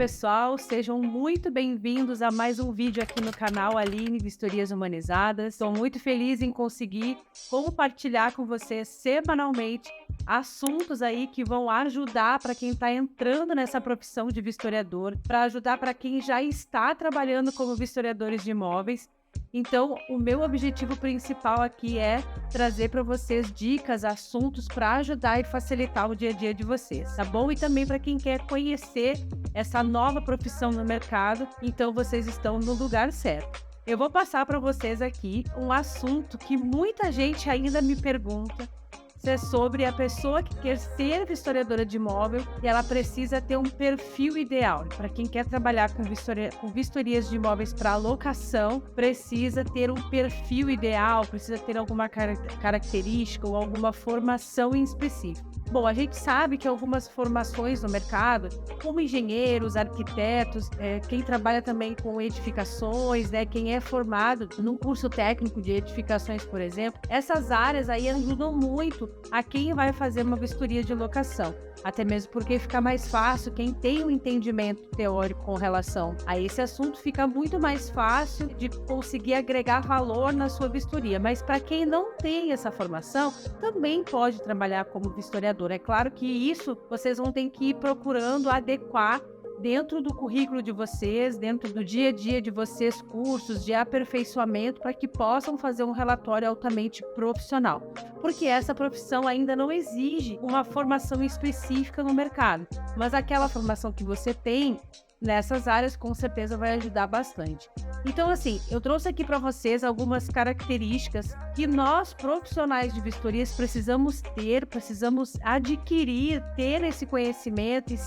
pessoal, sejam muito bem-vindos a mais um vídeo aqui no canal Aline Vistorias Humanizadas. Estou muito feliz em conseguir compartilhar com vocês semanalmente assuntos aí que vão ajudar para quem está entrando nessa profissão de vistoriador, para ajudar para quem já está trabalhando como vistoriadores de imóveis. Então, o meu objetivo principal aqui é trazer para vocês dicas, assuntos para ajudar e facilitar o dia a dia de vocês, tá bom? E também para quem quer conhecer essa nova profissão no mercado, então vocês estão no lugar certo. Eu vou passar para vocês aqui um assunto que muita gente ainda me pergunta, é sobre a pessoa que quer ser vistoriadora de imóvel e ela precisa ter um perfil ideal. Para quem quer trabalhar com vistorias de imóveis para locação, precisa ter um perfil ideal, precisa ter alguma característica ou alguma formação em específico. Bom, a gente sabe que algumas formações no mercado, como engenheiros, arquitetos, quem trabalha também com edificações, quem é formado num curso técnico de edificações, por exemplo, essas áreas aí ajudam muito a quem vai fazer uma vistoria de locação. Até mesmo porque fica mais fácil, quem tem um entendimento teórico com relação a esse assunto, fica muito mais fácil de conseguir agregar valor na sua vistoria. Mas para quem não tem essa formação, também pode trabalhar como vistoriador. É claro que isso vocês vão ter que ir procurando adequar dentro do currículo de vocês, dentro do dia a dia de vocês, cursos de aperfeiçoamento para que possam fazer um relatório altamente profissional. Porque essa profissão ainda não exige uma formação específica no mercado, mas aquela formação que você tem nessas áreas com certeza vai ajudar bastante. Então, assim, eu trouxe aqui para vocês algumas características que nós, profissionais de vistorias, precisamos adquirir, ter esse conhecimento e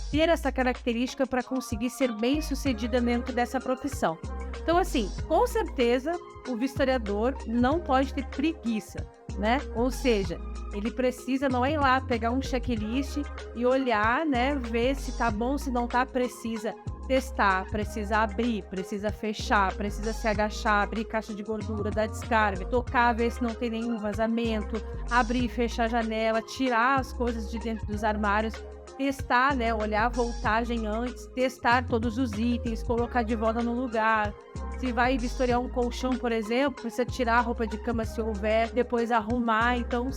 ter essa característica para conseguir ser bem-sucedida dentro dessa profissão. Então, assim, com certeza, o vistoriador não pode ter preguiça, né? Ou seja, ele precisa não ir lá pegar um checklist e olhar, né? Ver se tá bom, se não tá, precisa testar, precisa abrir, precisa fechar, precisa se agachar, abrir caixa de gordura, dar descarga, tocar, ver se não tem nenhum vazamento, abrir e fechar a janela, tirar as coisas de dentro dos armários, testar, né? Olhar a voltagem antes, testar todos os itens, colocar de volta no lugar. Se vai vistoriar um colchão, por exemplo, precisa tirar a roupa de cama se houver, depois arrumar. Então,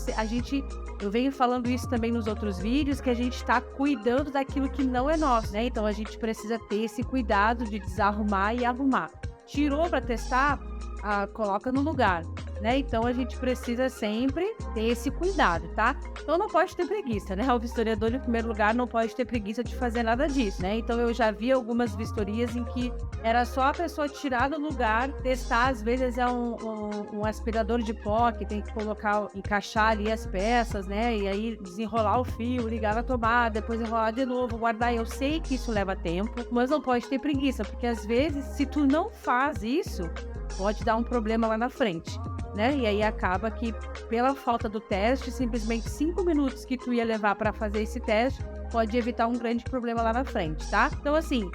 eu venho falando isso também nos outros vídeos, que a gente está cuidando daquilo que não é nosso, né? Então, a gente precisa ter esse cuidado de desarrumar e arrumar. Tirou para testar? Coloca no lugar, né? Então a gente precisa sempre ter esse cuidado, tá? Então não pode ter preguiça, né? O vistoriador, em primeiro lugar, não pode ter preguiça de fazer nada disso, né? Então eu já vi algumas vistorias em que era só a pessoa tirar do lugar, testar, às vezes é um aspirador de pó que tem que encaixar ali as peças, né? E aí desenrolar o fio, ligar na tomada, depois enrolar de novo, guardar. Eu sei que isso leva tempo, mas não pode ter preguiça, porque às vezes, se tu não faz isso, pode dar um problema lá na frente, né? E aí acaba que, pela falta do teste, simplesmente 5 minutos que tu ia levar para fazer esse teste pode evitar um grande problema lá na frente, tá? Então, assim,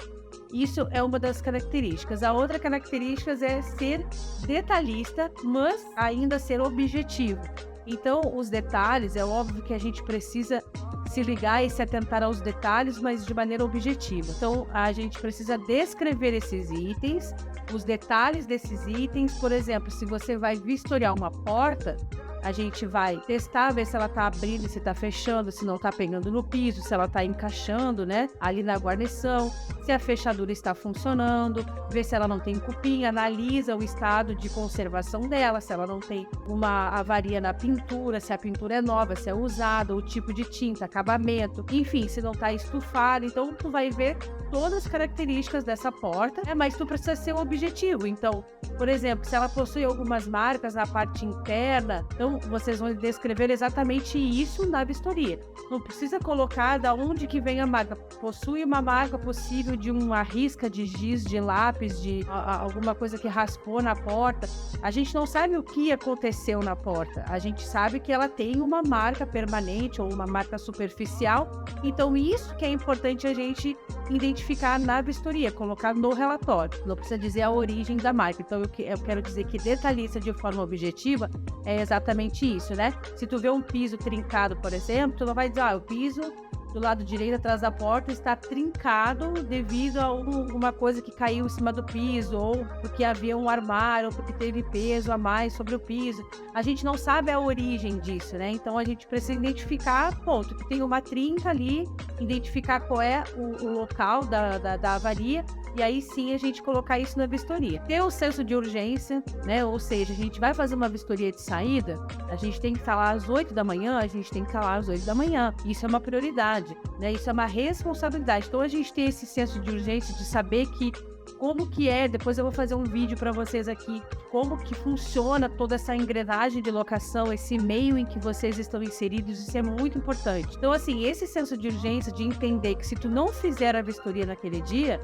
isso é uma das características. A outra característica é ser detalhista, mas ainda ser objetivo. Então, os detalhes, é óbvio que a gente precisa se ligar e se atentar aos detalhes, mas de maneira objetiva. Então, a gente precisa descrever esses itens, os detalhes desses itens. Por exemplo, se você vai vistoriar uma porta, a gente vai testar, ver se ela tá abrindo, se tá fechando, se não tá pegando no piso, se ela tá encaixando, né, ali na guarnição, se a fechadura está funcionando, ver se ela não tem cupim, analisa o estado de conservação dela, se ela não tem uma avaria na pintura, se a pintura é nova, se é usada, o tipo de tinta, acabamento, enfim, se não tá estufada. Então tu vai ver todas as características dessa porta, mas tu precisa ser objetivo. Então, por exemplo, se ela possui algumas marcas na parte interna, então vocês vão descrever exatamente isso na vistoria. Não precisa colocar da onde que vem a marca. Possui uma marca possível de uma risca de giz, de lápis, de alguma coisa que raspou na porta. A gente não sabe o que aconteceu na porta. A gente sabe que ela tem uma marca permanente ou uma marca superficial. Então isso que é importante a gente identificar na vistoria, colocar no relatório. Não precisa dizer a origem da marca. Então eu quero dizer que detalhista de forma objetiva é exatamente isso, né? Se tu vê um piso trincado, por exemplo, tu não vai dizer, o piso do lado direito, atrás da porta, está trincado devido a uma coisa que caiu em cima do piso, ou porque havia um armário, ou porque teve peso a mais sobre o piso. A gente não sabe a origem disso, né? Então a gente precisa identificar, ponto, que tem uma trinca ali, identificar qual é o local da avaria, e aí sim a gente colocar isso na vistoria. Ter o senso de urgência, né? Ou seja, a gente vai fazer uma vistoria de saída, a gente tem que estar lá às 8 da manhã, a gente tem que estar lá às 8 da manhã. Isso é uma prioridade, né? Isso é uma responsabilidade. Então a gente tem esse senso de urgência de saber que como que é, depois eu vou fazer um vídeo para vocês aqui, como que funciona toda essa engrenagem de locação, esse meio em que vocês estão inseridos, isso é muito importante. Então, assim, esse senso de urgência, de entender que se tu não fizer a vistoria naquele dia,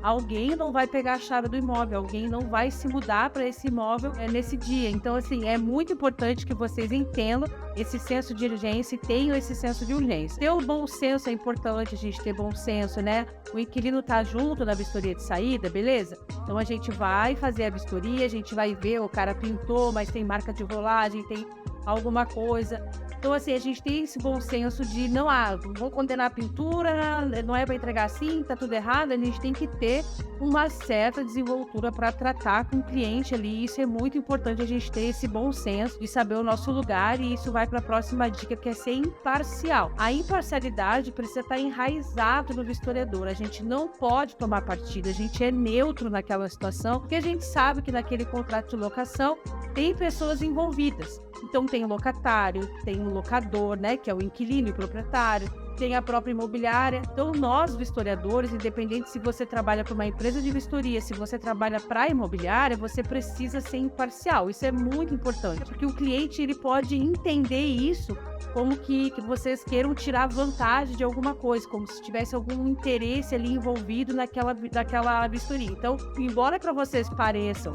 alguém não vai pegar a chave do imóvel, alguém não vai se mudar para esse imóvel nesse dia. Então, assim, é muito importante que vocês entendam esse senso de urgência e tenham esse senso de urgência. Ter o bom senso é importante, a gente ter bom senso, né? O inquilino tá junto na vistoria de saída, beleza? Então a gente vai fazer a vistoria, a gente vai ver, o cara pintou, mas tem marca de rolagem, tem alguma coisa. Então, assim, a gente tem esse bom senso de não vou condenar a pintura, não é para entregar assim, tá tudo errado. A gente tem que ter uma certa desenvoltura para tratar com o cliente ali. Isso é muito importante, a gente ter esse bom senso de saber o nosso lugar, e isso vai para a próxima dica, que é ser imparcial. A imparcialidade precisa estar enraizado no vistoriador. A gente não pode tomar partida, a gente é neutro naquela situação, porque a gente sabe que naquele contrato de locação tem pessoas envolvidas. Então tem o locatário, tem o locador, né, que é o inquilino e o proprietário, tem a própria imobiliária. Então nós, vistoriadores, independente se você trabalha para uma empresa de vistoria, se você trabalha para a imobiliária, você precisa ser imparcial. Isso é muito importante, porque o cliente ele pode entender isso como que vocês queiram tirar vantagem de alguma coisa, como se tivesse algum interesse ali envolvido naquela vistoria. Então, embora para vocês pareçam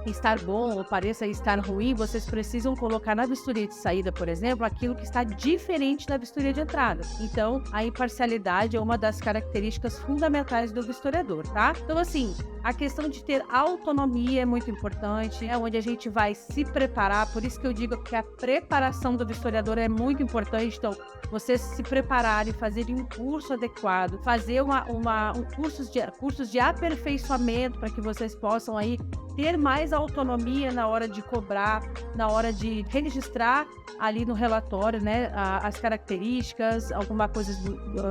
estar bom ou pareça estar ruim, vocês precisam colocar na vistoria de saída, por exemplo, aquilo que está diferente da vistoria de entrada. Então, a imparcialidade é uma das características fundamentais do vistoriador, tá? Então, assim, a questão de ter autonomia é muito importante, é onde a gente vai se preparar, por isso que eu digo que a preparação do vistoriador é muito importante. Então, vocês se prepararem, fazerem um curso adequado, fazer cursos de aperfeiçoamento para que vocês possam aí ter mais autonomia na hora de cobrar, na hora de registrar ali no relatório, né, as características, alguma coisa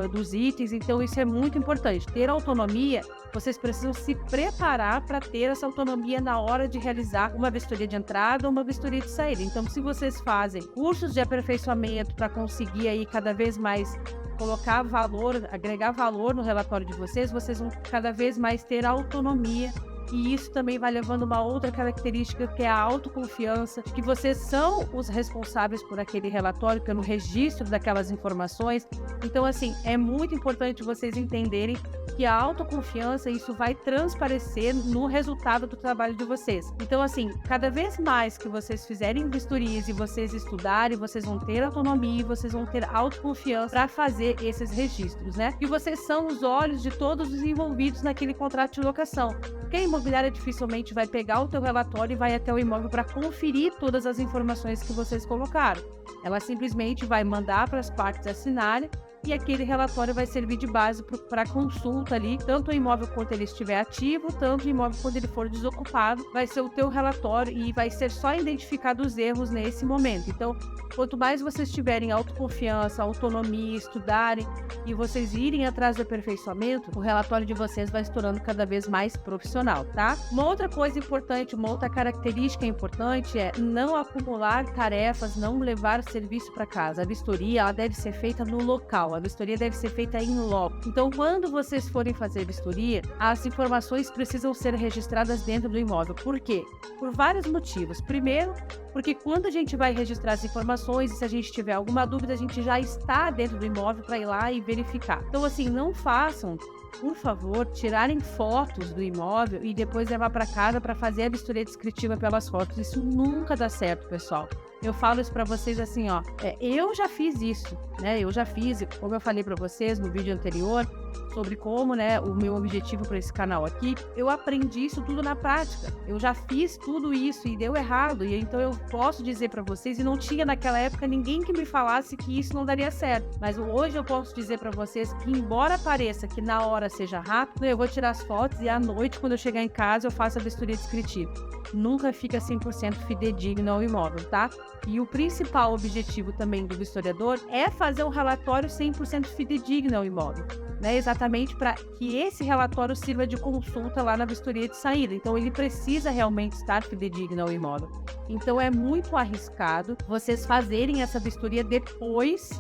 dos itens. Então isso é muito importante. Ter autonomia, vocês precisam se preparar para ter essa autonomia na hora de realizar uma vistoria de entrada ou uma vistoria de saída. Então, se vocês fazem cursos de aperfeiçoamento para conseguir aí cada vez mais colocar valor, agregar valor no relatório de vocês vão cada vez mais ter autonomia. E isso também vai levando uma outra característica, que é a autoconfiança, de que vocês são os responsáveis por aquele relatório, pelo registro daquelas informações. Então, assim, é muito importante vocês entenderem que a autoconfiança, isso vai transparecer no resultado do trabalho de vocês. Então, assim, cada vez mais que vocês fizerem vistorias e vocês estudarem, vocês vão ter autonomia e vocês vão ter autoconfiança para fazer esses registros, né? E vocês são os olhos de todos os envolvidos naquele contrato de locação. Quem imobiliária dificilmente vai pegar o teu relatório e vai até o imóvel para conferir todas as informações que vocês colocaram. Ela simplesmente vai mandar para as partes assinarem, e aquele relatório vai servir de base para consulta ali, tanto o imóvel quando ele estiver ativo, tanto o imóvel quando ele for desocupado, vai ser o teu relatório e vai ser só identificado os erros nesse momento. Então, quanto mais vocês tiverem autoconfiança, autonomia, estudarem e vocês irem atrás do aperfeiçoamento, o relatório de vocês vai se tornando cada vez mais profissional, tá? Uma outra coisa importante, uma outra característica importante é não acumular tarefas, não levar serviço para casa. A vistoria, ela deve ser feita no local. A vistoria deve ser feita em loco. Então, quando vocês forem fazer vistoria, as informações precisam ser registradas dentro do imóvel. Por quê? Por vários motivos. Primeiro, porque quando a gente vai registrar as informações, e se a gente tiver alguma dúvida, a gente já está dentro do imóvel para ir lá e verificar. Então, assim, não façam, por favor, tirarem fotos do imóvel e depois levar para casa para fazer a vistoria descritiva pelas fotos. Isso nunca dá certo, pessoal. Eu falo isso para vocês assim, ó, eu já fiz isso, né? Eu já fiz, como eu falei para vocês no vídeo anterior, sobre como, né, o meu objetivo para esse canal aqui, eu aprendi isso tudo na prática. Eu já fiz tudo isso e deu errado, e então eu posso dizer para vocês, e não tinha naquela época ninguém que me falasse que isso não daria certo. Mas hoje eu posso dizer para vocês que, embora pareça que na hora seja rápido, eu vou tirar as fotos e à noite, quando eu chegar em casa, eu faço a vistoria descritiva. Nunca fica 100% fidedigno ao imóvel, tá? E o principal objetivo também do vistoriador é fazer um relatório 100% fidedigno ao imóvel, né? Exatamente para que esse relatório sirva de consulta lá na vistoria de saída. Então, ele precisa realmente estar fidedigno ao imóvel. Então, é muito arriscado vocês fazerem essa vistoria depois,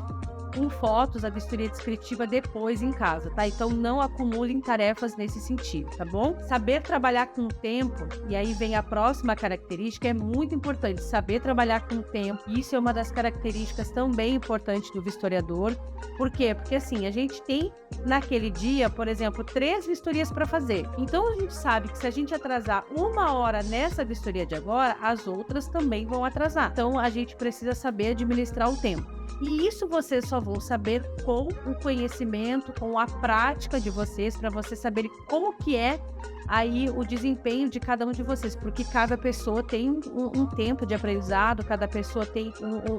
com fotos, a vistoria descritiva depois em casa, tá? Então não acumulem tarefas nesse sentido, tá bom? Saber trabalhar com o tempo, e aí vem a próxima característica, é muito importante, saber trabalhar com o tempo. Isso é uma das características também importantes do vistoriador. Por quê? Porque assim, a gente tem naquele dia, por exemplo, 3 vistorias para fazer. Então a gente sabe que se a gente atrasar 1 hora nessa vistoria de agora, as outras também vão atrasar. Então a gente precisa saber administrar o tempo. E isso vocês só vão saber com o conhecimento, com a prática de vocês, para vocês saberem como que é aí o desempenho de cada um de vocês, porque cada pessoa tem um tempo de aprendizado, cada pessoa tem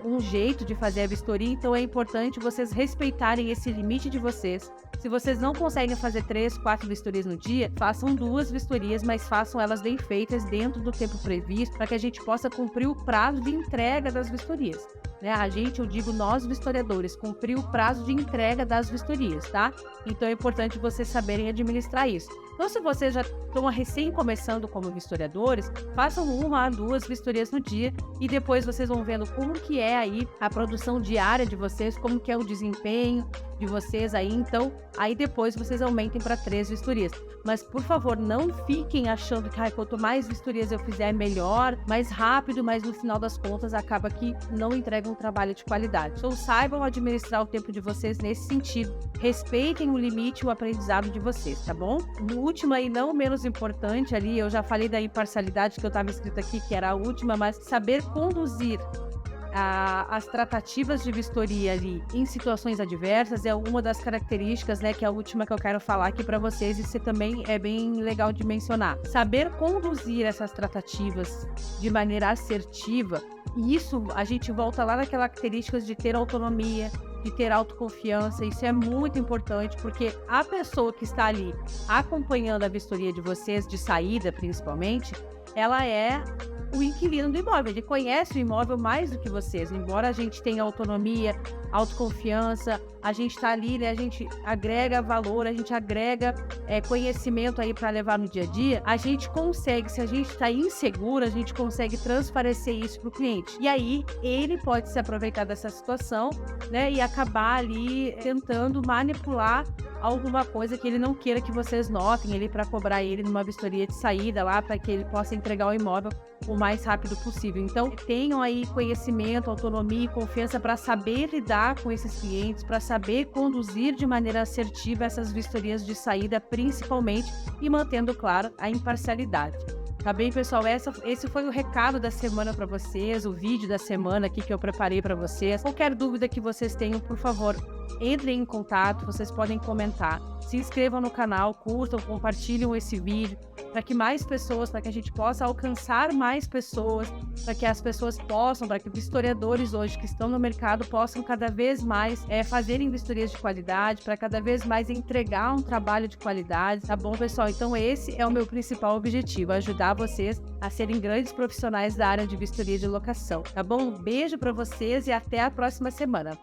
um jeito de fazer a vistoria, então é importante vocês respeitarem esse limite de vocês. Se vocês não conseguem fazer 3, 4 vistorias no dia, façam 2 vistorias, mas façam elas bem feitas dentro do tempo previsto, para que a gente possa cumprir o prazo de entrega das vistorias. Né? A gente, eu digo nós vistoriadores, cumprir o prazo de entrega das vistorias, tá? Então é importante vocês saberem administrar isso. Então, se vocês já estão recém começando como vistoriadores, façam 1 a 2 vistorias no dia e depois vocês vão vendo como que é aí a produção diária de vocês, como que é o desempenho de vocês aí. Então, aí depois vocês aumentem para 3 vistorias. Mas, por favor, não fiquem achando que quanto mais vistorias eu fizer, melhor, mais rápido, mas no final das contas acaba que não entrega um trabalho de qualidade. Então, saibam administrar o tempo de vocês nesse sentido. Respeitem o limite e o aprendizado de vocês, tá bom? No último e não menos importante ali, eu já falei da imparcialidade que eu estava escrito aqui, que era a última, mas saber conduzir as tratativas de vistoria ali em situações adversas é uma das características, né, que é a última que eu quero falar aqui para vocês, e isso também é bem legal de mencionar. Saber conduzir essas tratativas de maneira assertiva, e isso a gente volta lá naquelas características de ter autonomia, de ter autoconfiança. Isso é muito importante, porque a pessoa que está ali acompanhando a vistoria de vocês, de saída principalmente, ela é o inquilino do imóvel, ele conhece o imóvel mais do que vocês. Embora a gente tenha autonomia, autoconfiança, a gente está ali, né, a gente agrega valor, a gente agrega conhecimento aí para levar no dia a dia, a gente consegue, se a gente está inseguro, a gente consegue transparecer isso para o cliente. E aí, ele pode se aproveitar dessa situação, né, e acabar ali tentando manipular alguma coisa que ele não queira que vocês notem ali, para cobrar ele numa vistoria de saída lá, para que ele possa entregar o imóvel o mais rápido possível. Então, tenham aí conhecimento, autonomia e confiança para saber lidar com esses clientes, para saber conduzir de maneira assertiva essas vistorias de saída, principalmente, e mantendo, claro, a imparcialidade. Tá bem, pessoal? Esse foi o recado da semana para vocês, o vídeo da semana aqui que eu preparei para vocês. Qualquer dúvida que vocês tenham, por favor, entrem em contato, vocês podem comentar. Se inscrevam no canal, curtam, compartilhem esse vídeo, para que mais pessoas, para que a gente possa alcançar mais pessoas, para que as pessoas possam, para que vistoriadores hoje que estão no mercado possam cada vez mais fazerem vistorias de qualidade, para cada vez mais entregar um trabalho de qualidade, tá bom, pessoal? Então esse é o meu principal objetivo, ajudar vocês a serem grandes profissionais da área de vistoria de locação, tá bom? Um beijo para vocês e até a próxima semana.